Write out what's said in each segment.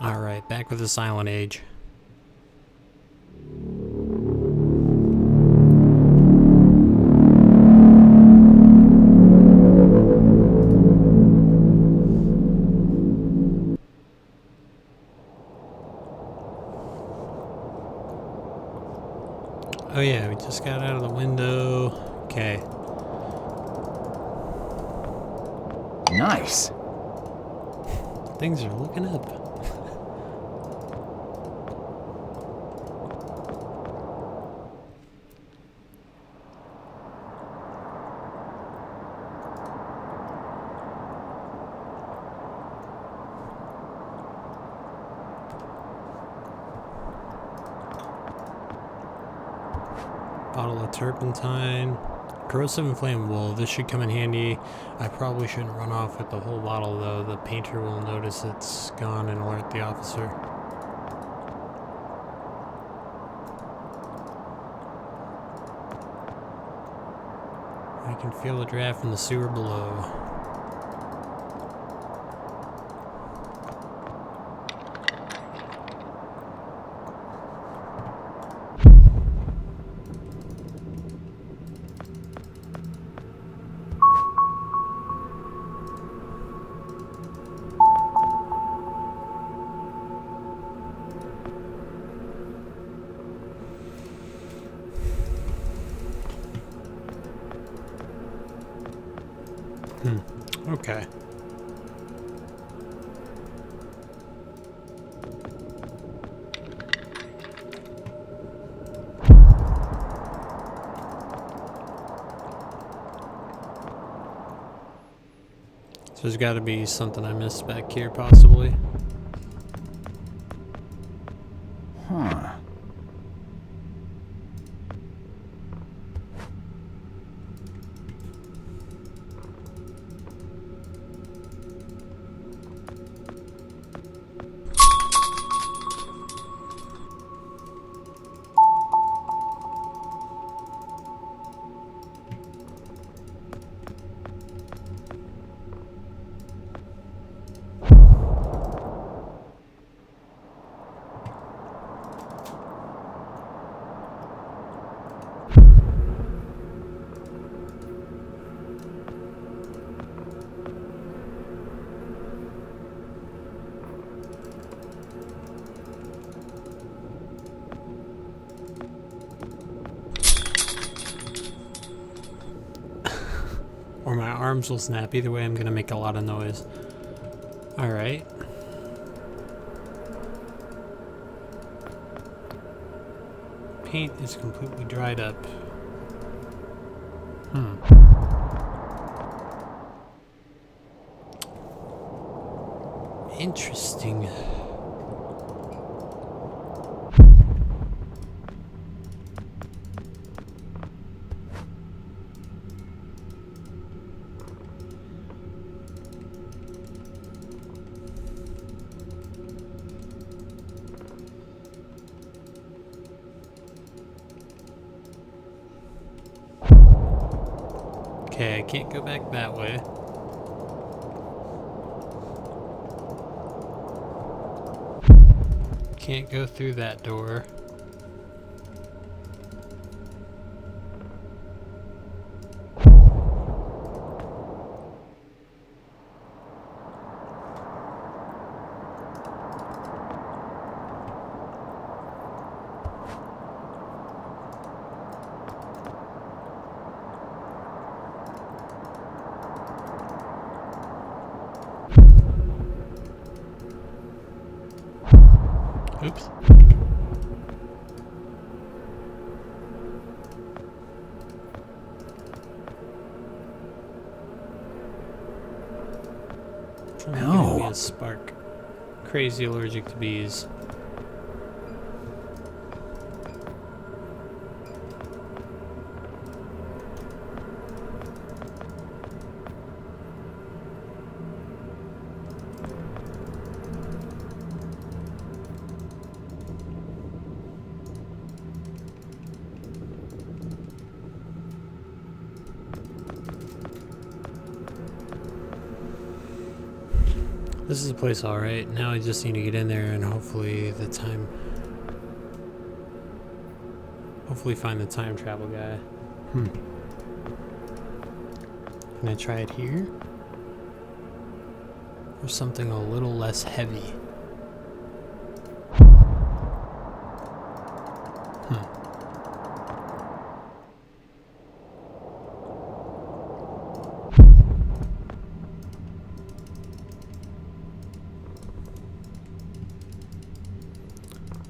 Alright, back with the Silent Age. Oh yeah, we just got out of the window. Okay. Nice. Things are looking up. Bottle of turpentine. Corrosive and flammable. This should come in handy. I probably shouldn't run off with the whole bottle though. The painter will notice it's gone and alert the officer. I can feel the draft from the sewer below. Okay. So there's got to be something I missed back here, possibly. Huh. Or my arms will snap. Either way, I'm going to make a lot of noise. Alright. Paint is completely dried up. Interesting. Okay, I can't go back that way. Can't go through that door. Oops. Trying to No. give me a spark. Crazy allergic to bees. This is the place alright. Now I just need to get in there and hopefully find the time travel guy. Can I try it here? Or something a little less heavy?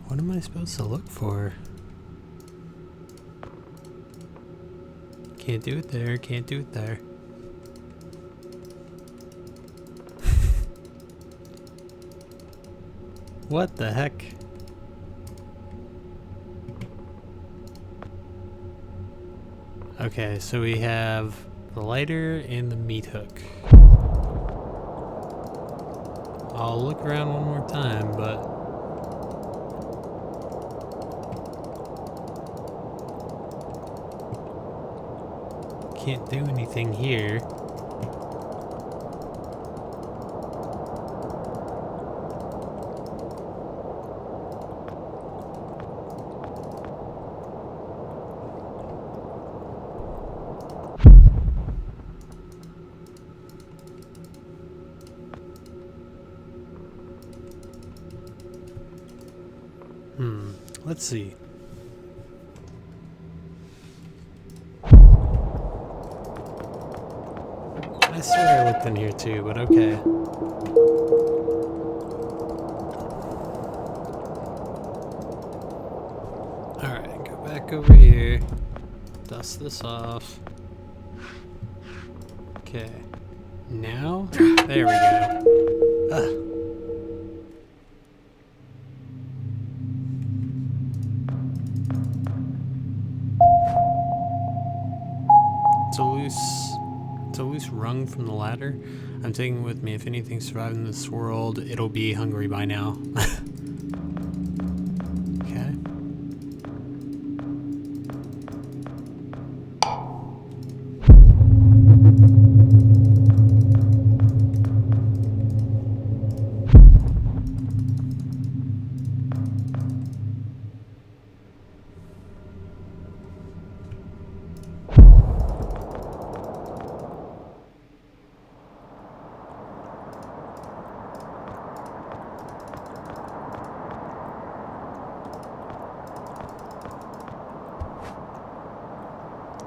What am I supposed to look for? Can't do it there, can't do it there. What the heck? Okay, so we have the lighter and the meat hook. I'll look around one more time, but can't do anything here. Let's see. I swear I looked in here too, but okay. Alright, go back over here. Dust this off. Okay. Now? There we go. Ugh. It's a loose rung from the ladder. I'm taking it with me. If anything survived in this world, it'll be hungry by now. Okay.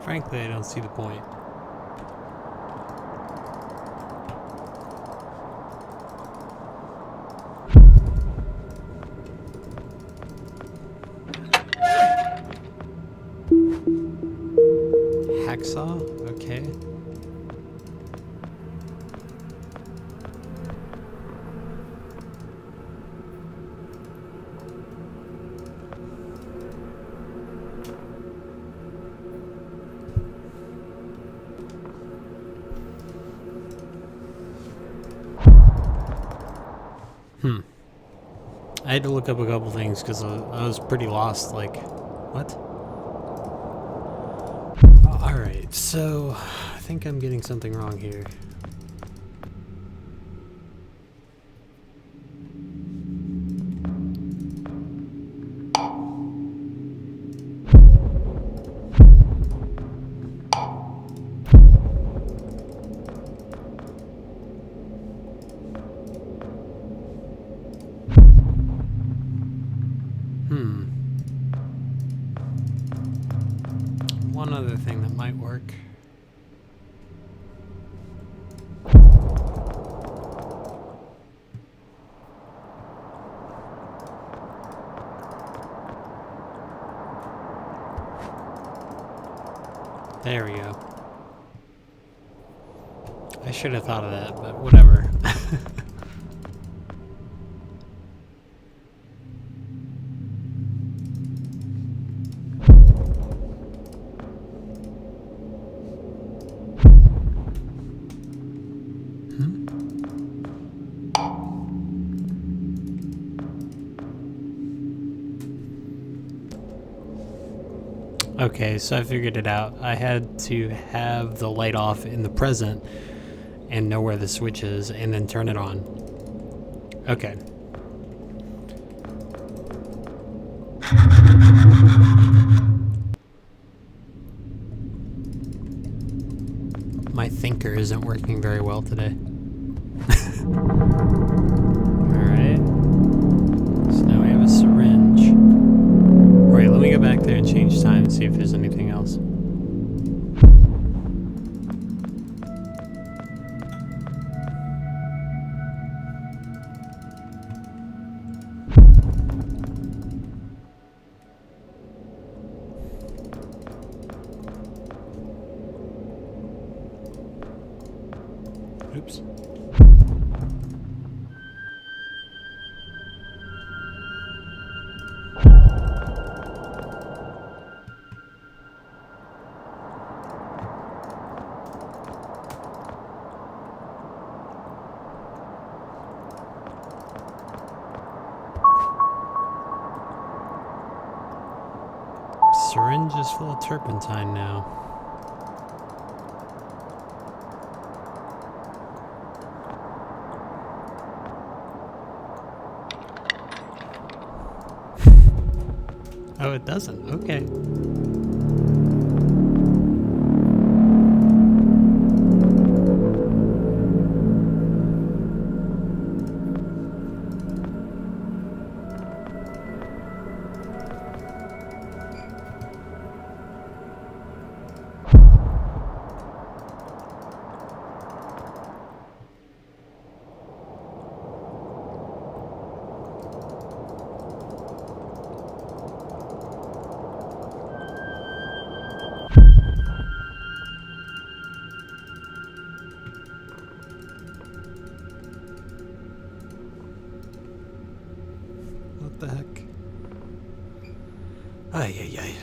Frankly, I don't see the point. Hacksaw? Okay. I had to look up a couple things because I was pretty lost, like, what? Alright, so I think I'm getting something wrong here. One other thing that might work. There we go. I should have thought of that, but whatever. Okay, so I figured it out. I had to have the light off in the present and know where the switch is and then turn it on. Okay. My thinker isn't working very well today. Alright. So now we have a syringe. Alright, let me go back there and change time and see if there's anything else. Oops. Syringe is full of turpentine now. Oh, it doesn't. Okay. What the heck? Ay, ay, ay.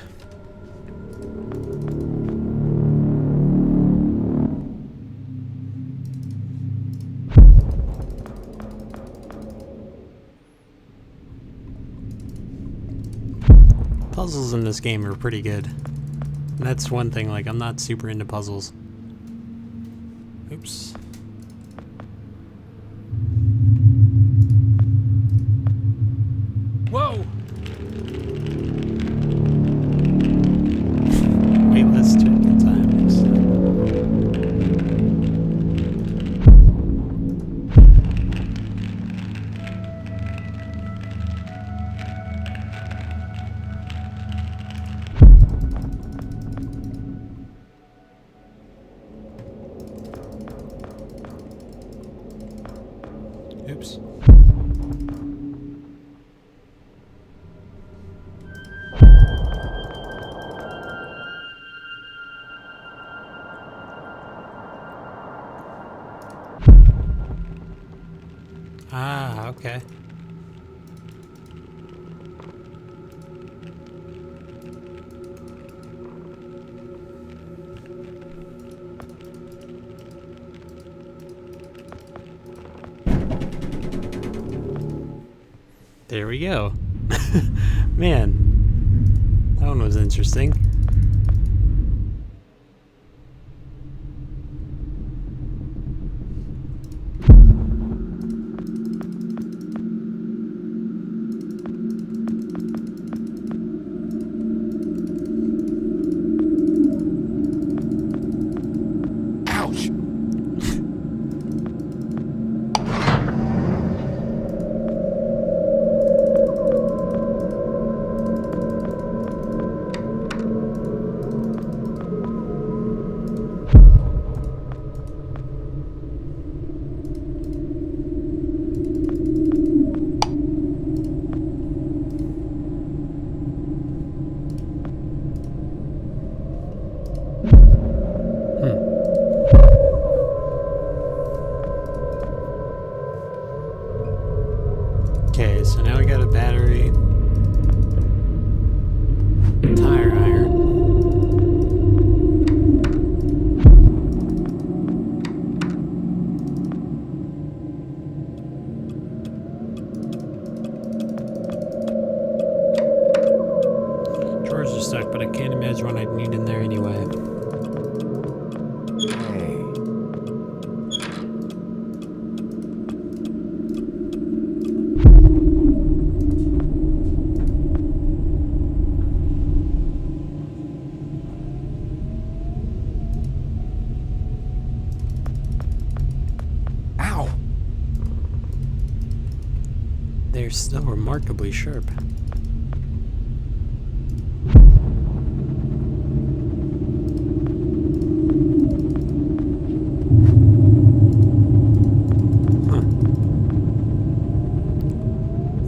Puzzles in this game are pretty good. And that's one thing, like, I'm not super into puzzles. Oops. Whoa! Wait, let's check the time next time. Oops. Ah, okay. There we go. Man, that one was interesting. Ouch! Okay, so now we got a battery. Tire iron. Drawers are stuck, but I can't imagine what I'd need in there anyway. Hey. They're still remarkably sharp.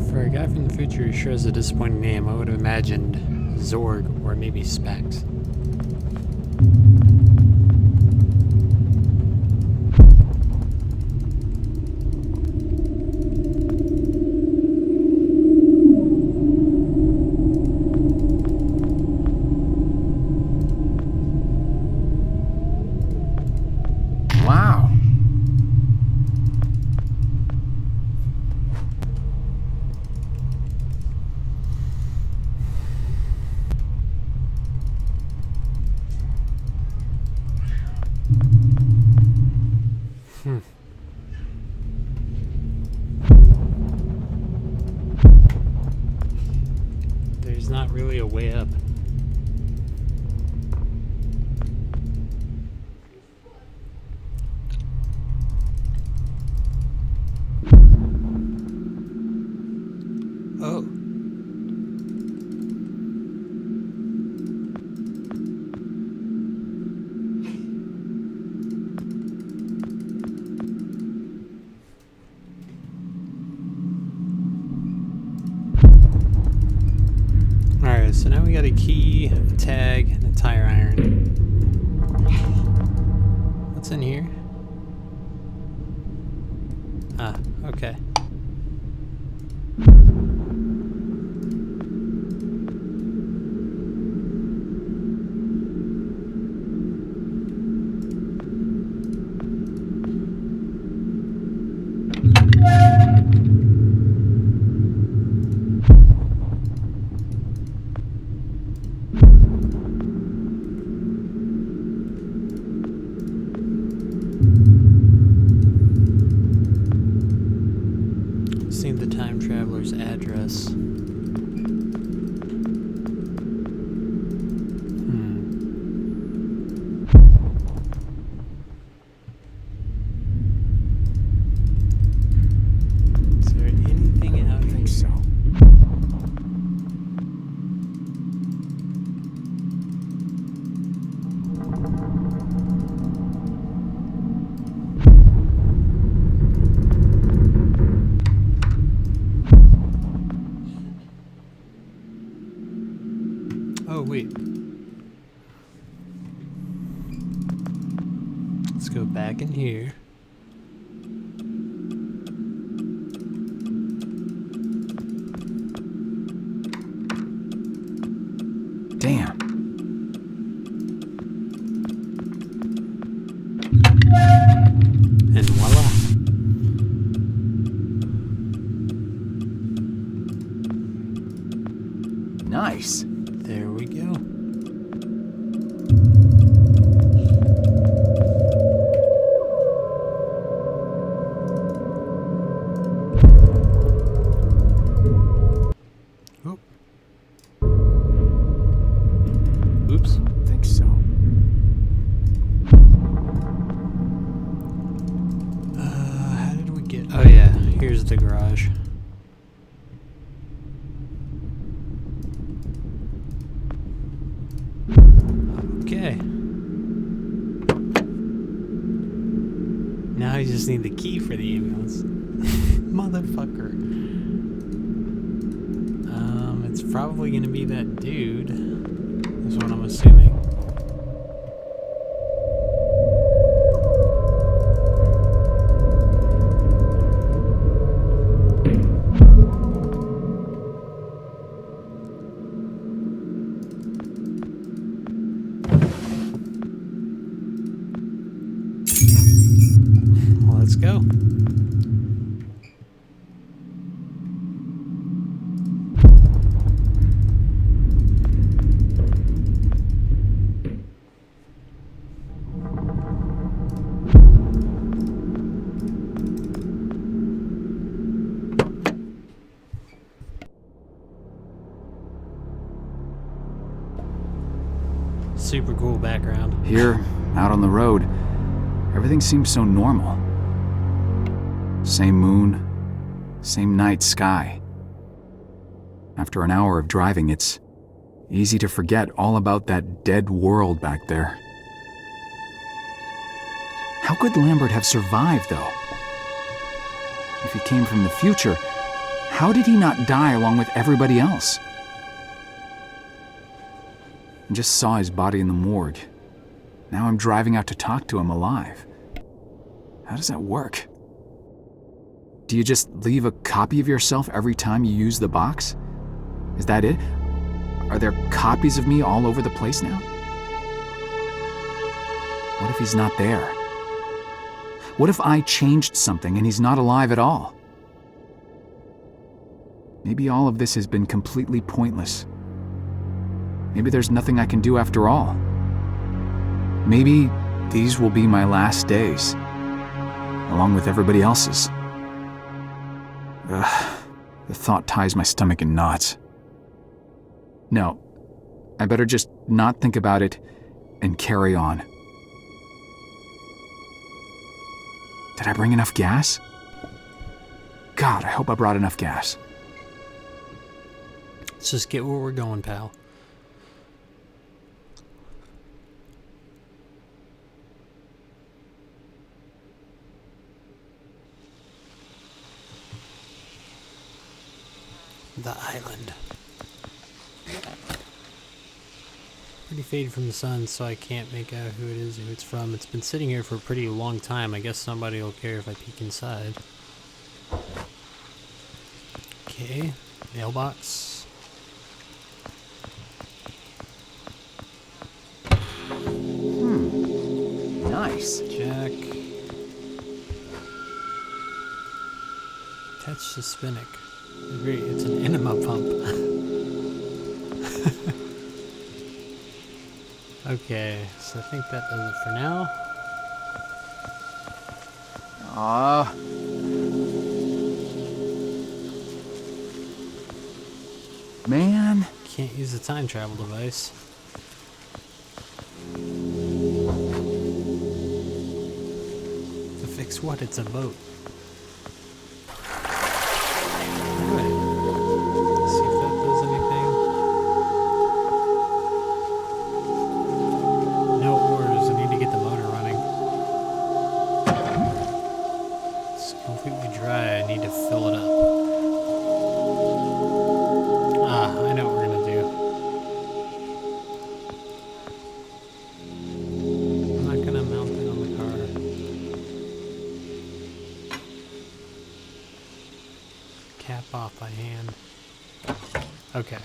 For a guy from the future who sure has a disappointing name, I would have imagined Zorg or maybe Specs. Wow. There's not really a way up. Oh. Alright, so now we got a key, a tag, and a tire iron. What's in here? Ah, okay. Seen the time traveler's address. Is there anything out I think so. Oh, wait. Let's go back in here. Damn. And voila. Nice. There we go. Oh. Oops. I think so. How did we get... Oh yeah, here's the garage. Okay. Now I just need the key for the ambulance. Motherfucker. It's probably gonna be that dude. That's what I'm assuming. Well, let's go. Super cool background. Here, out on the road, everything seems so normal. Same moon, Same night sky. After an hour of driving, it's easy to forget all about that dead world back there. How could Lambert have survived, though? If he came from the future, how did he not die along with everybody else? I just saw his body in the morgue. Now I'm driving out to talk to him alive. How does that work? Do you just leave a copy of yourself every time you use the box? Is that it? Are there copies of me all over the place now? What if he's not there? What if I changed something and he's not alive at all? Maybe all of this has been completely pointless. Maybe there's nothing I can do after all. Maybe these will be my last days, along with everybody else's. Ugh, the thought ties my stomach in knots. No, I better just not think about it and carry on. Did I bring enough gas? God, I hope I brought enough gas. Let's just get where we're going, pal. The island. Pretty faded from the sun, so I can't make out who it is, who it's from. It's been sitting here for a pretty long time. I guess somebody will care if I peek inside. Okay, mailbox. Nice. Jack. Attached to Spinnaker. Great, it's an enema pump. Okay, so I think that does it for now. Man. Can't use the time travel device. To fix what? It's a boat. Cap off by hand. Okay.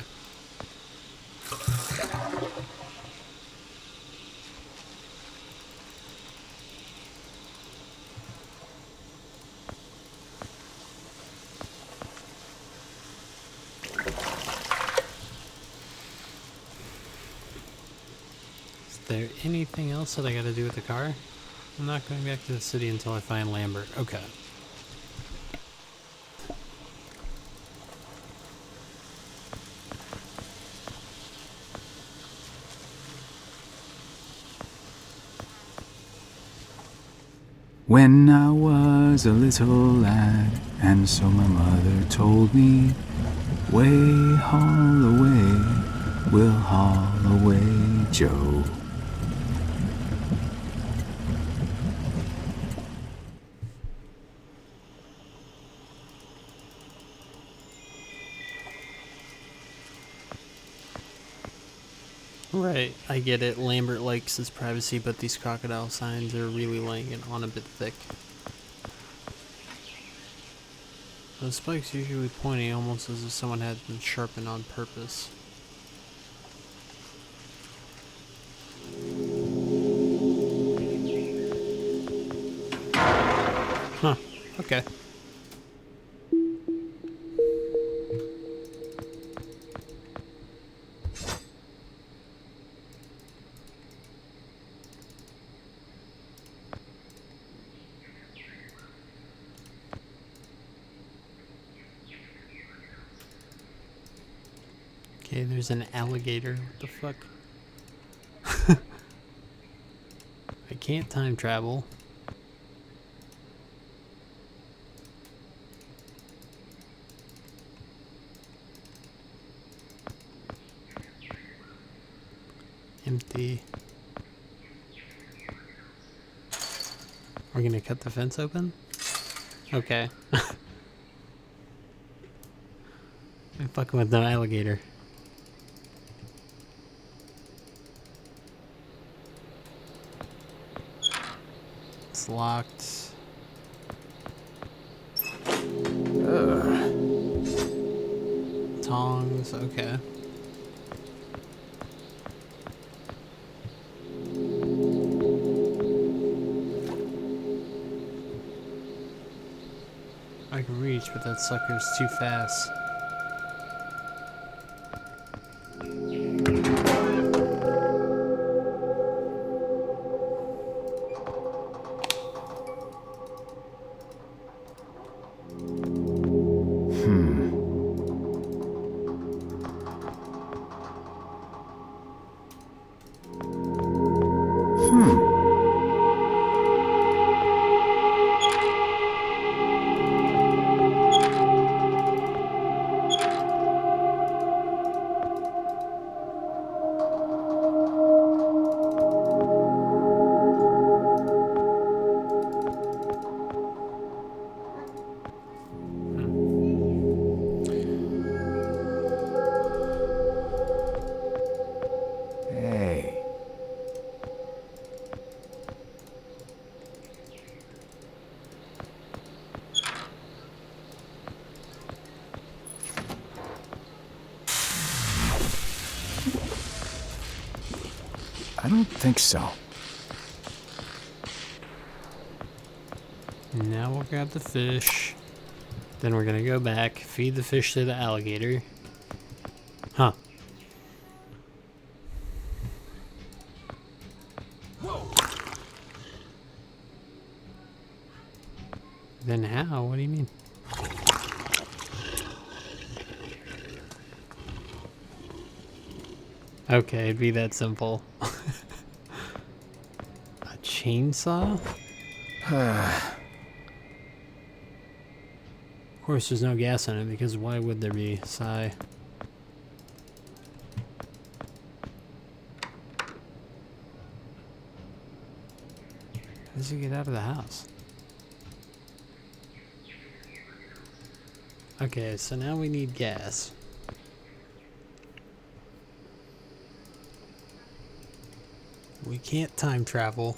Is there anything else that I gotta do with the car? I'm not going back to the city until I find Lambert. Okay. When I was a little lad, and so my mother told me, way haul away, we'll haul away, Joe. Right, I get it. Lambert likes his privacy, but these crocodile signs are really laying it on a bit thick. The spikes usually pointing, almost as if someone had them sharpened on purpose. Huh, okay. Okay, there's an alligator. What the fuck? I can't time travel. empty. We're gonna cut the fence open? Okay. I'm fucking with no alligator. It's locked. Tongs, okay. I can reach, but that sucker's too fast. Hey. I don't think so. Now we'll grab the fish. Then we're gonna go back, feed the fish to the alligator. Huh. Then how? What do you mean? Okay, it'd be that simple. A chainsaw? Of course there's no gas in it, because why would there be? Sigh. How does he get out of the house? Okay, so now we need gas. We can't time travel.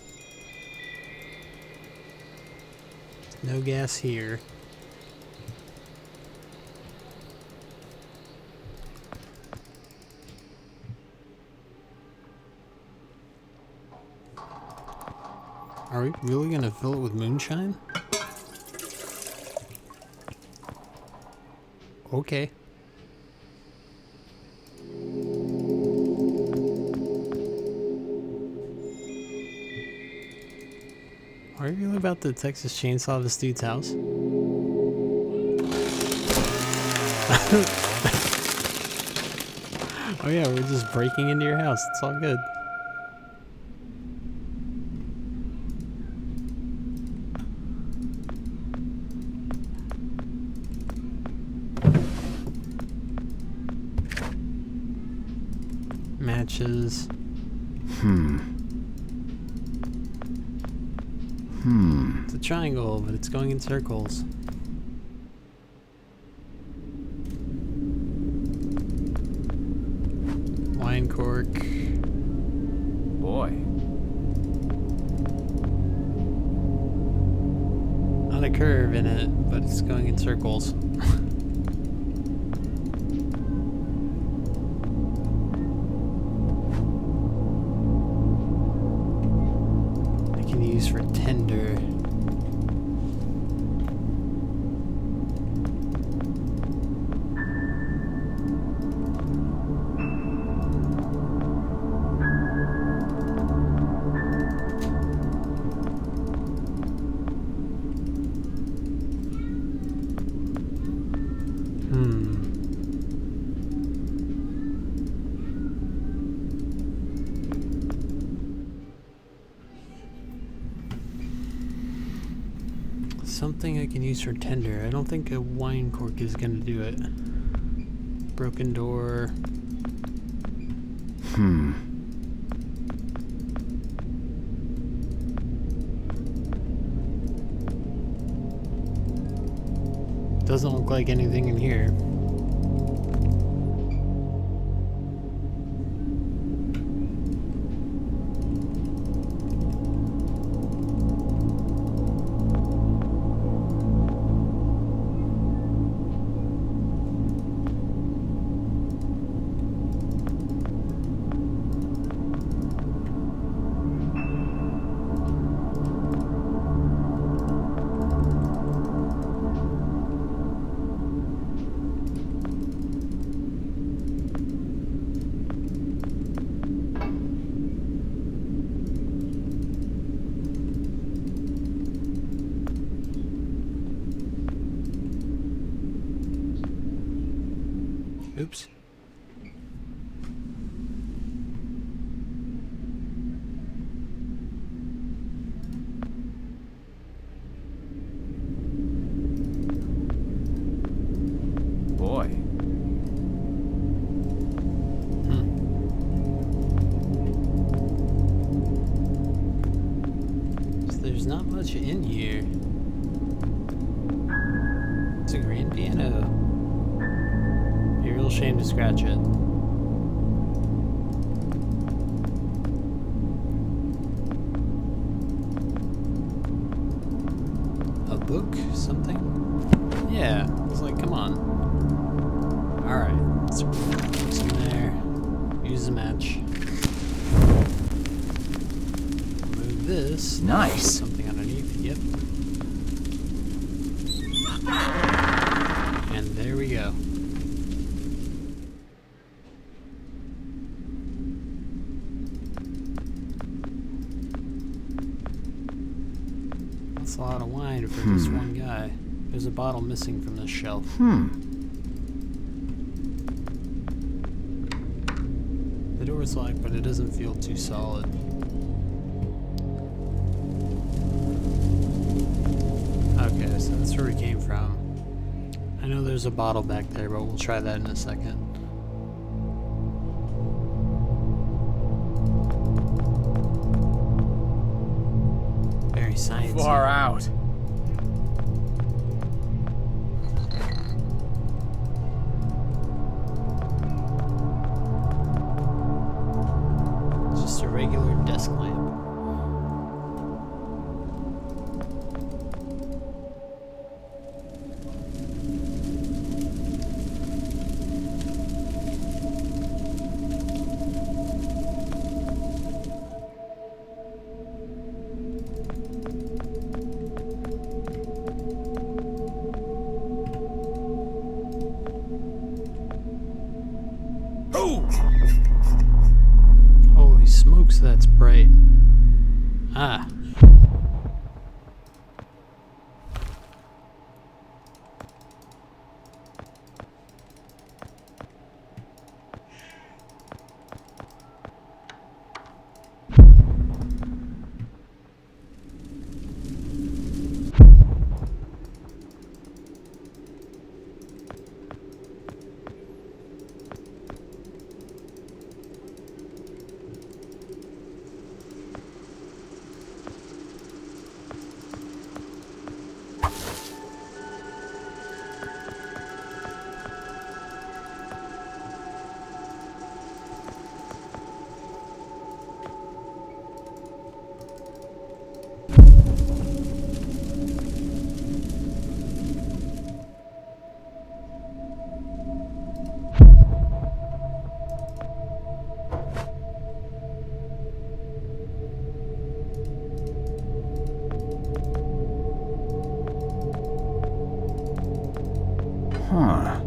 No gas here. Are we really gonna fill it with moonshine? Okay. Are you really about to Texas chainsaw this dude's house? Oh yeah, we're just breaking into your house. It's all good. Matches. It's a triangle, but it's going in circles. Wine cork. Boy. Not a curve in it, but it's going in circles. I can use for tender. Something I can use for tender. I don't think a wine cork is gonna do it. Broken door. Doesn't look like anything in here. Oops. Boy. So there's not much in here. It's a grand piano. Be a real shame to scratch it. A book? Something? Yeah, it's like, come on. Alright, let's put some there. Use the match. Move this. Nice. Something underneath, yep. And there we go. That's a lot of wine for this one guy. There's a bottle missing from this shelf. The door's locked, but it doesn't feel too solid. Okay, so that's where we came from. I know there's a bottle back there, but we'll try that in a second. Very sciencey. Far out. Just a regular desk lamp. Holy smokes, that's bright. Ah. Huh.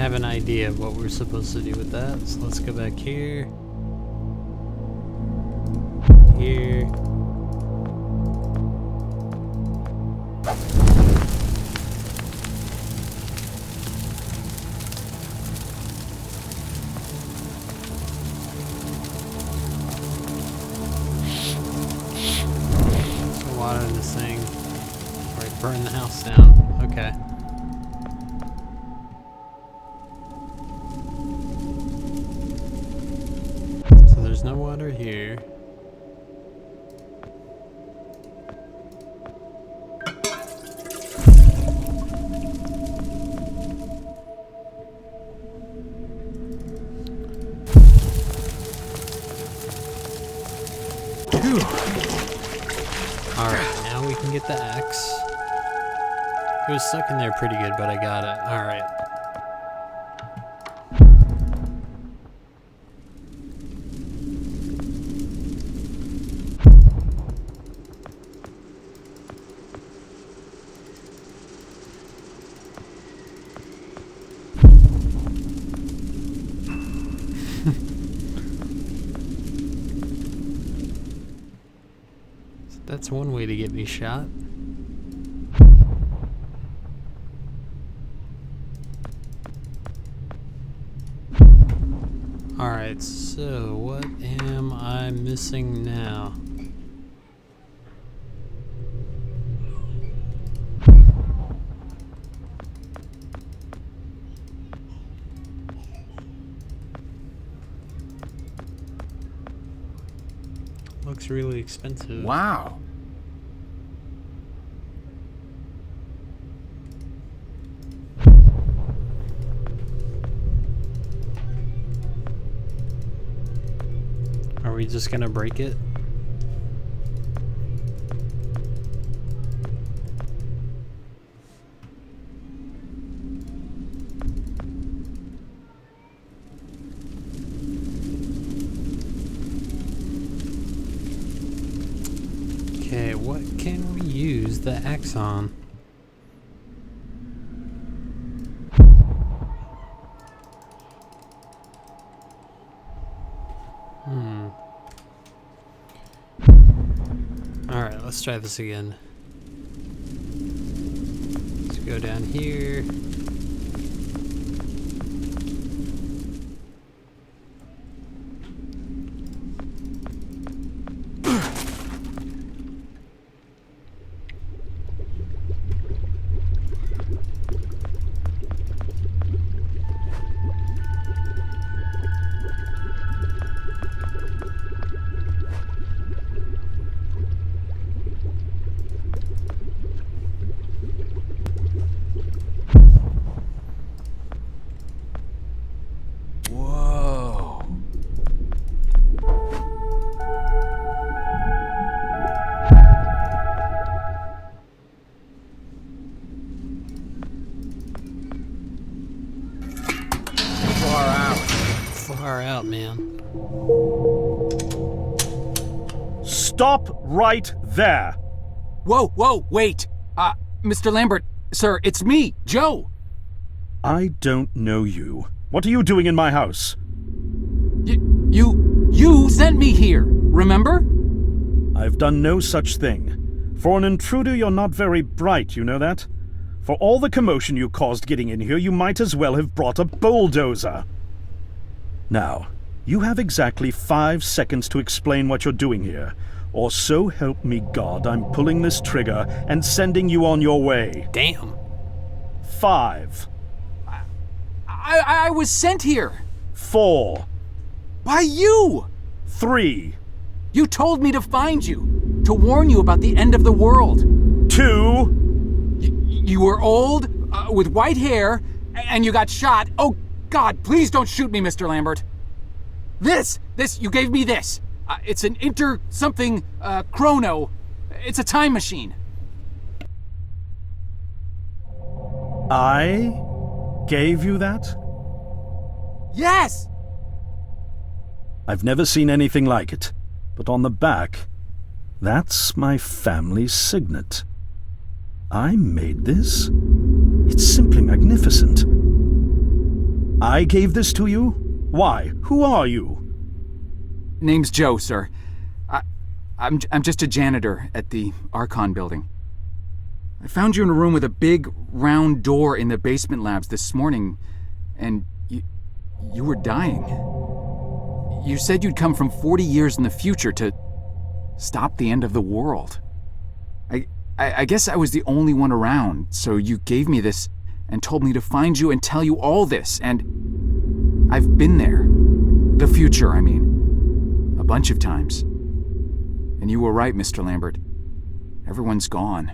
have an idea of what we're supposed to do with that. So let's go back here. Here. Water in this thing. Right, burn the house down. Okay. So there's no water here. Alright, now we can get the axe. It was stuck in there pretty good, but I got it. Alright. That's one way to get me shot. Alright, so what am I missing now? Looks really expensive. Wow. Are we just gonna break it? Okay, what can we use the axe on? Alright, let's try this again. Let's go down here. Far out, man. Stop right there! Whoa, wait! Mr. Lambert, sir, it's me, Joe! I don't know you. What are you doing in my house? You sent me here, remember? I've done no such thing. For an intruder, you're not very bright, you know that? For all the commotion you caused getting in here, you might as well have brought a bulldozer. Now, you have exactly 5 seconds to explain what you're doing here, or so help me God, I'm pulling this trigger and sending you on your way. Damn. 5. I was sent here. 4. By you! 3. You told me to find you, to warn you about the end of the world. 2. You were old, with white hair, and you got shot. Oh, God, please don't shoot me, Mr. Lambert. This, you gave me this. It's an chrono. It's a time machine. I gave you that? Yes! I've never seen anything like it, but on the back, that's my family signet. I made this? It's simply magnificent. I gave this to you? Why? Who are you? Name's Joe, sir. I'm just a janitor at the Archon building. I found you in a room with a big, round door in the basement labs this morning, and you were dying. You said you'd come from 40 years in the future to stop the end of the world. I guess I was the only one around, so you gave me this and told me to find you and tell you all this, and I've been there. The future, I mean. A bunch of times. And you were right, Mr. Lambert. Everyone's gone.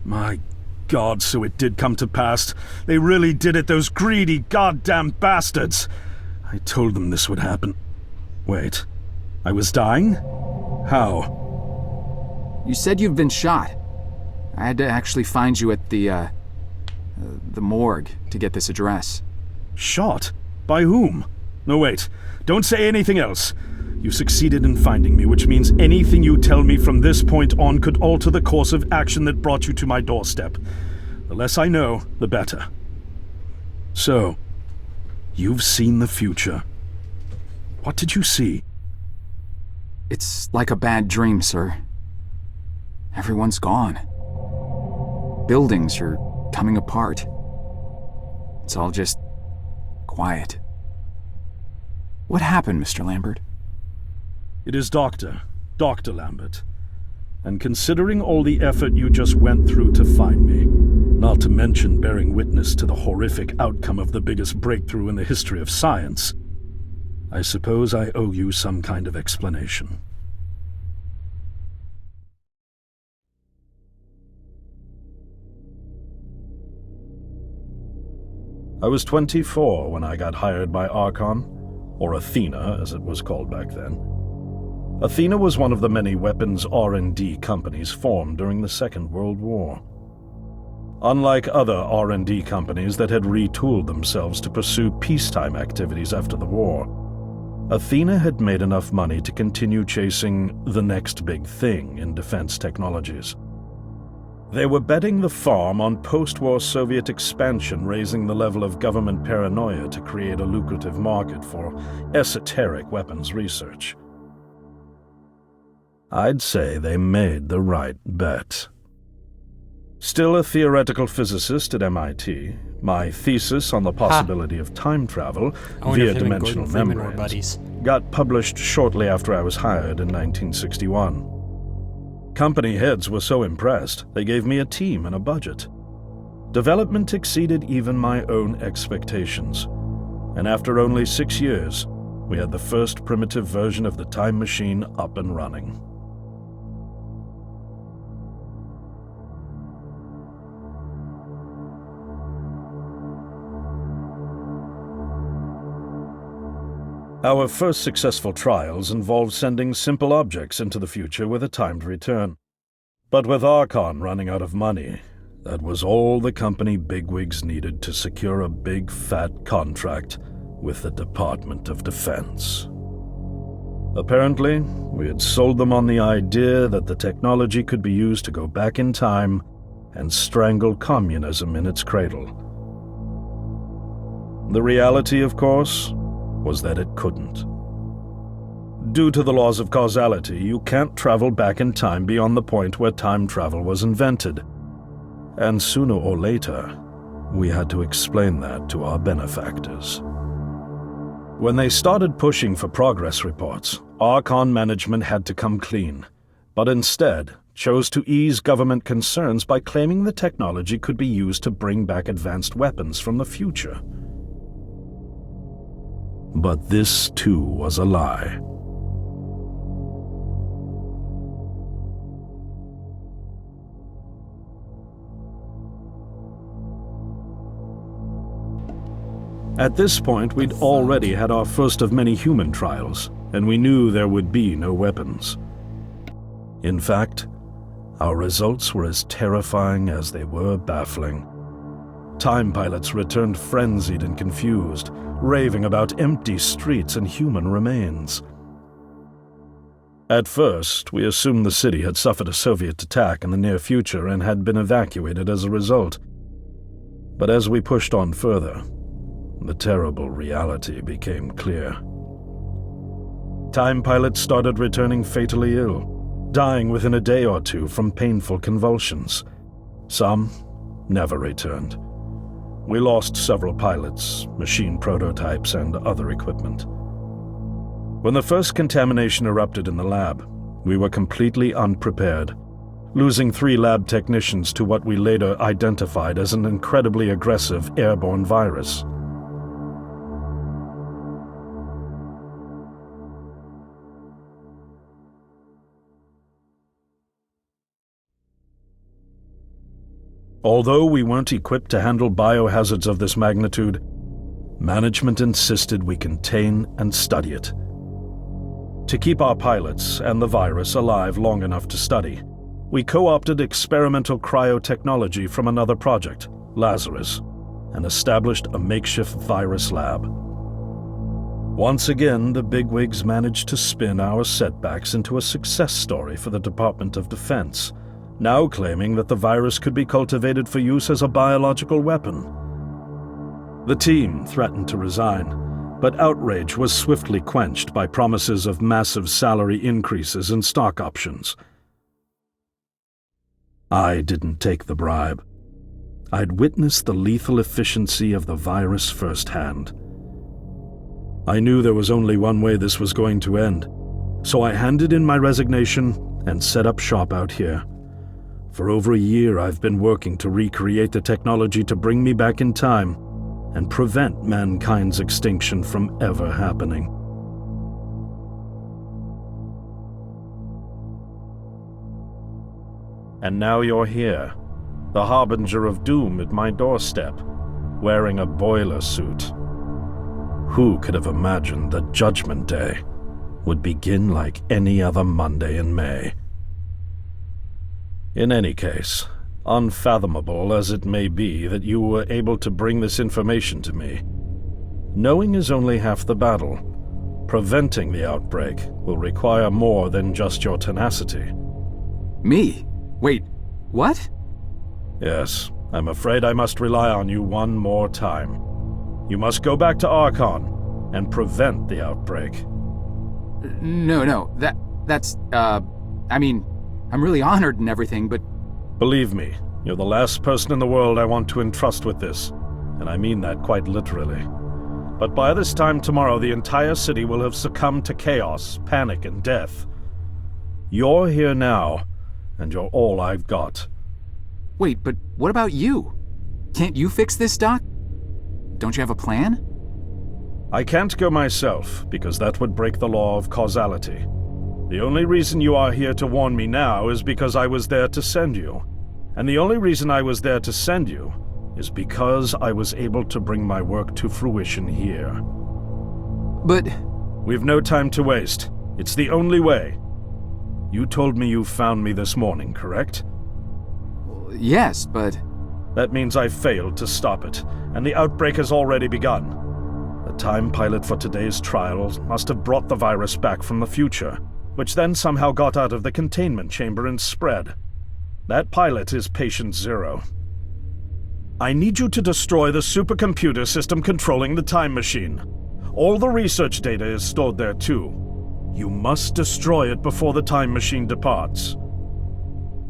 My God, so it did come to pass. They really did it, those greedy goddamn bastards. I told them this would happen. Wait, I was dying? How? You said you've been shot. I had to actually find you at the morgue to get this address. Shot? By whom? No, wait. Don't say anything else. You succeeded in finding me, which means anything you tell me from this point on could alter the course of action that brought you to my doorstep. The less I know, the better. So, you've seen the future. What did you see? It's like a bad dream, sir. Everyone's gone. Buildings are coming apart. It's all just quiet. What happened, Mr. Lambert? It is Dr. Lambert. And considering all the effort you just went through to find me, not to mention bearing witness to the horrific outcome of the biggest breakthrough in the history of science, I suppose I owe you some kind of explanation. I was 24 when I got hired by Archon, or Athena as it was called back then. Athena was one of the many weapons R&D companies formed during the Second World War. Unlike other R&D companies that had retooled themselves to pursue peacetime activities after the war, Athena had made enough money to continue chasing the next big thing in defense technologies. They were betting the farm on post-war Soviet expansion, raising the level of government paranoia to create a lucrative market for esoteric weapons research. I'd say they made the right bet. Still a theoretical physicist at MIT, my thesis on the possibility of time travel via dimensional membranes got published shortly after I was hired in 1961. Company heads were so impressed, they gave me a team and a budget. Development exceeded even my own expectations, and after only 6 years, we had the first primitive version of the time machine up and running. Our first successful trials involved sending simple objects into the future with a timed return. But with Archon running out of money, that was all the company bigwigs needed to secure a big fat contract with the Department of Defense. Apparently, we had sold them on the idea that the technology could be used to go back in time and strangle communism in its cradle. The reality, of course, was that it couldn't. Due to the laws of causality, you can't travel back in time beyond the point where time travel was invented. And sooner or later, we had to explain that to our benefactors. When they started pushing for progress reports, Archon management had to come clean, but instead chose to ease government concerns by claiming the technology could be used to bring back advanced weapons from the future. But this, too, was a lie. At this point, we'd already had our first of many human trials, and we knew there would be no weapons. In fact, our results were as terrifying as they were baffling. Time pilots returned frenzied and confused, raving about empty streets and human remains. At first, we assumed the city had suffered a Soviet attack in the near future and had been evacuated as a result. But as we pushed on further, the terrible reality became clear. Time pilots started returning fatally ill, dying within a day or two from painful convulsions. Some never returned. We lost several pilots, machine prototypes, and other equipment. When the first contamination erupted in the lab, we were completely unprepared, losing 3 lab technicians to what we later identified as an incredibly aggressive airborne virus. Although we weren't equipped to handle biohazards of this magnitude, management insisted we contain and study it. To keep our pilots and the virus alive long enough to study, we co-opted experimental cryotechnology from another project, Lazarus, and established a makeshift virus lab. Once again, the bigwigs managed to spin our setbacks into a success story for the Department of Defense, now claiming that the virus could be cultivated for use as a biological weapon. The team threatened to resign, but outrage was swiftly quenched by promises of massive salary increases and stock options. I didn't take the bribe. I'd witnessed the lethal efficiency of the virus firsthand. I knew there was only one way this was going to end, so I handed in my resignation and set up shop out here. For over a year, I've been working to recreate the technology to bring me back in time and prevent mankind's extinction from ever happening. And now you're here, the harbinger of doom at my doorstep, wearing a boiler suit. Who could have imagined that Judgment Day would begin like any other Monday in May? In any case, unfathomable as it may be that you were able to bring this information to me, knowing is only half the battle. Preventing the outbreak will require more than just your tenacity. Me? Wait, what? Yes, I'm afraid I must rely on you one more time. You must go back to Archon and prevent the outbreak. No, I mean, I'm really honored and everything, but... Believe me, you're the last person in the world I want to entrust with this, and I mean that quite literally. But by this time tomorrow, the entire city will have succumbed to chaos, panic, and death. You're here now, and you're all I've got. Wait, but what about you? Can't you fix this, Doc? Don't you have a plan? I can't go myself, because that would break the law of causality. The only reason you are here to warn me now is because I was there to send you. And the only reason I was there to send you is because I was able to bring my work to fruition here. But... We've no time to waste. It's the only way. You told me you found me this morning, correct? Yes, but... That means I failed to stop it, and the outbreak has already begun. The time pilot for today's trials must have brought the virus back from the future, which then somehow got out of the containment chamber and spread. That pilot is Patient Zero. I need you to destroy the supercomputer system controlling the time machine. All the research data is stored there too. You must destroy it before the time machine departs.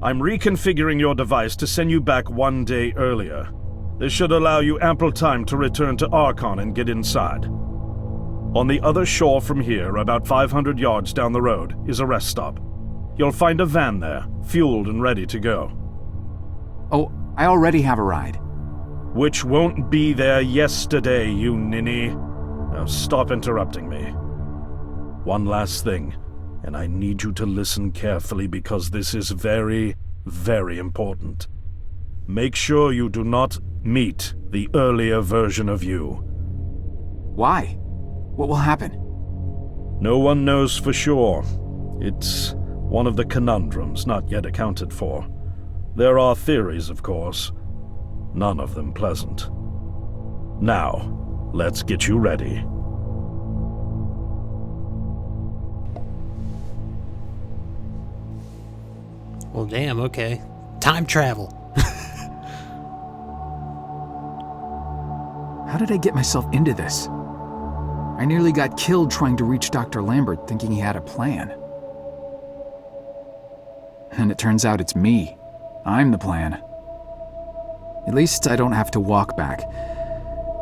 I'm reconfiguring your device to send you back 1 day earlier. This should allow you ample time to return to Archon and get inside. On the other shore from here, about 500 yards down the road, is a rest stop. You'll find a van there, fueled and ready to go. Oh, I already have a ride. Which won't be there yesterday, you ninny. Now stop interrupting me. One last thing, and I need you to listen carefully because this is very, very important. Make sure you do not meet the earlier version of you. Why? What will happen? No one knows for sure. It's one of the conundrums not yet accounted for. There are theories, of course. None of them pleasant. Now, let's get you ready. Well, damn, okay. Time travel. How did I get myself into this? I nearly got killed trying to reach Dr. Lambert thinking he had a plan. And it turns out it's me. I'm the plan. At least I don't have to walk back.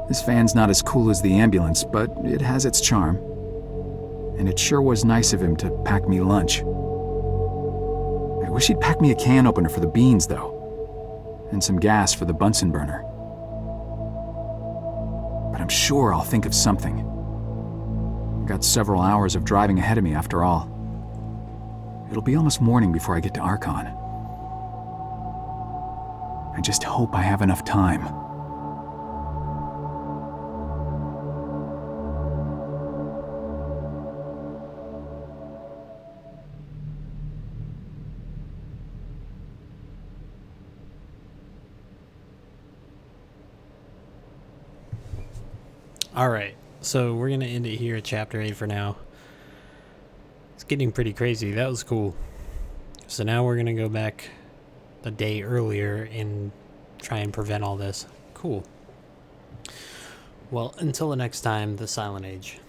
This van's not as cool as the ambulance, but it has its charm. And it sure was nice of him to pack me lunch. I wish he'd pack me a can opener for the beans, though. And some gas for the Bunsen burner. But I'm sure I'll think of something. I've got several hours of driving ahead of me after all. It'll be almost morning before I get to Archon. I just hope I have enough time. Alright, so we're going to end it here at Chapter 8 for now. It's getting pretty crazy. That was cool. So now we're going to go back a day earlier and try and prevent all this. Cool. Well, until the next time, the Silent Age.